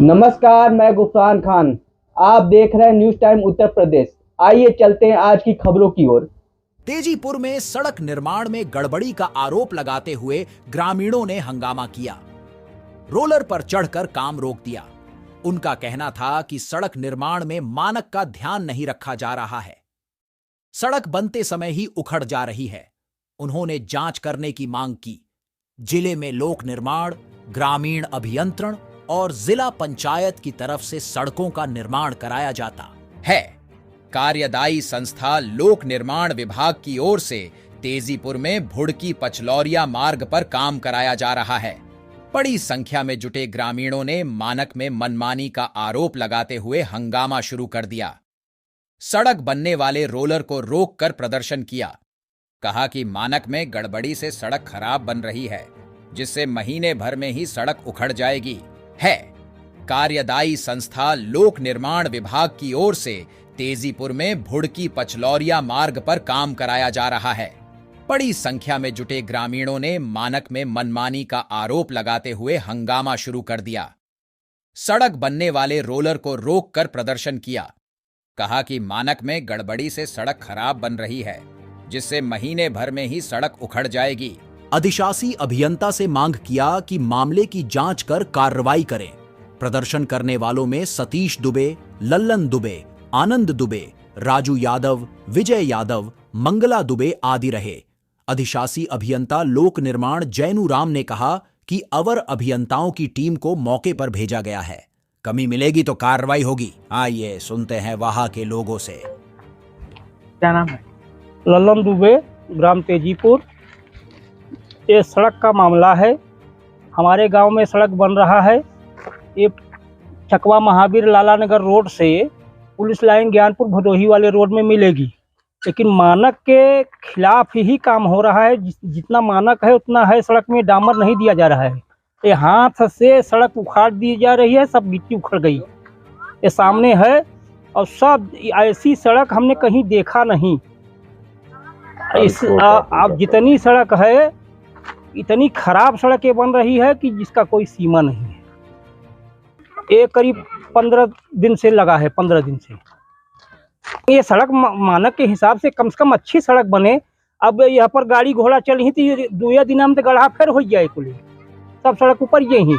नमस्कार, मैं गुफरान खान। आप देख रहे हैं न्यूज टाइम उत्तर प्रदेश। आइए चलते हैं आज की खबरों की ओर। तेजीपुर में सड़क निर्माण में गड़बड़ी का आरोप लगाते हुए ग्रामीणों ने हंगामा किया। रोलर पर चढ़कर काम रोक दिया। उनका कहना था कि सड़क निर्माण में मानक का ध्यान नहीं रखा जा रहा है। सड़क बनते समय ही उखड़ जा रही है। उन्होंने जांच करने की मांग की। जिले में लोक निर्माण, ग्रामीण अभियंत्रण और जिला पंचायत की तरफ से सड़कों का निर्माण कराया जाता है। कार्यदायी संस्था लोक निर्माण विभाग की ओर से तेजीपुर में भुड़की पचलौरिया मार्ग पर काम कराया जा रहा है। बड़ी संख्या में जुटे ग्रामीणों ने मानक में मनमानी का आरोप लगाते हुए हंगामा शुरू कर दिया। सड़क बनने वाले रोलर को रोककर प्रदर्शन किया। कहा कि मानक में गड़बड़ी से सड़क खराब बन रही है, जिससे महीने भर में ही सड़क उखड़ जाएगी। है कार्यदायी संस्था लोक निर्माण विभाग की ओर से तेजीपुर में भुड़की पचलौरिया मार्ग पर काम कराया जा रहा है। बड़ी संख्या में जुटे ग्रामीणों ने मानक में मनमानी का आरोप लगाते हुए हंगामा शुरू कर दिया। सड़क बनने वाले रोलर को रोककर प्रदर्शन किया। कहा कि मानक में गड़बड़ी से सड़क खराब बन रही है, जिससे महीने भर में ही सड़क उखड़ जाएगी। अधिशासी अभियंता से मांग किया कि मामले की जांच कर कार्रवाई करें। प्रदर्शन करने वालों में सतीश दुबे, लल्लन दुबे, आनंद दुबे, राजू यादव, विजय यादव, मंगला दुबे आदि रहे। अधिशासी अभियंता लोक निर्माण जैनू राम ने कहा कि अवर अभियंताओं की टीम को मौके पर भेजा गया है। कमी मिलेगी तो कार्रवाई होगी। आइए सुनते हैं वहां के लोगों से। क्या नाम है? लल्लन दुबे, ग्राम तेजीपुर। ये सड़क का मामला है। हमारे गांव में सड़क बन रहा है। ये चकवा महावीर लाला नगर रोड से पुलिस लाइन ज्ञानपुर भदोही वाले रोड में मिलेगी, लेकिन मानक के खिलाफ ही काम हो रहा है। जितना मानक है उतना है, सड़क में डामर नहीं दिया जा रहा है। ये हाथ से सड़क उखाड़ दी जा रही है, सब गिट्टी उखड़ गई। ये सामने है और सब ऐसी सड़क हमने कहीं देखा नहीं। अब जितनी सड़क है इतनी खराब सड़कें बन रही है कि जिसका कोई सीमा नहीं है। ये करीब 15 दिन से लगा है। 15 दिन से ये सड़क मानक के हिसाब से कम अच्छी सड़क बने। अब यहाँ पर गाड़ी घोड़ा चल ही थी, 2 दिन में तो गढ़ा फिर हो जाए कुल सब सड़क ऊपर ये ही।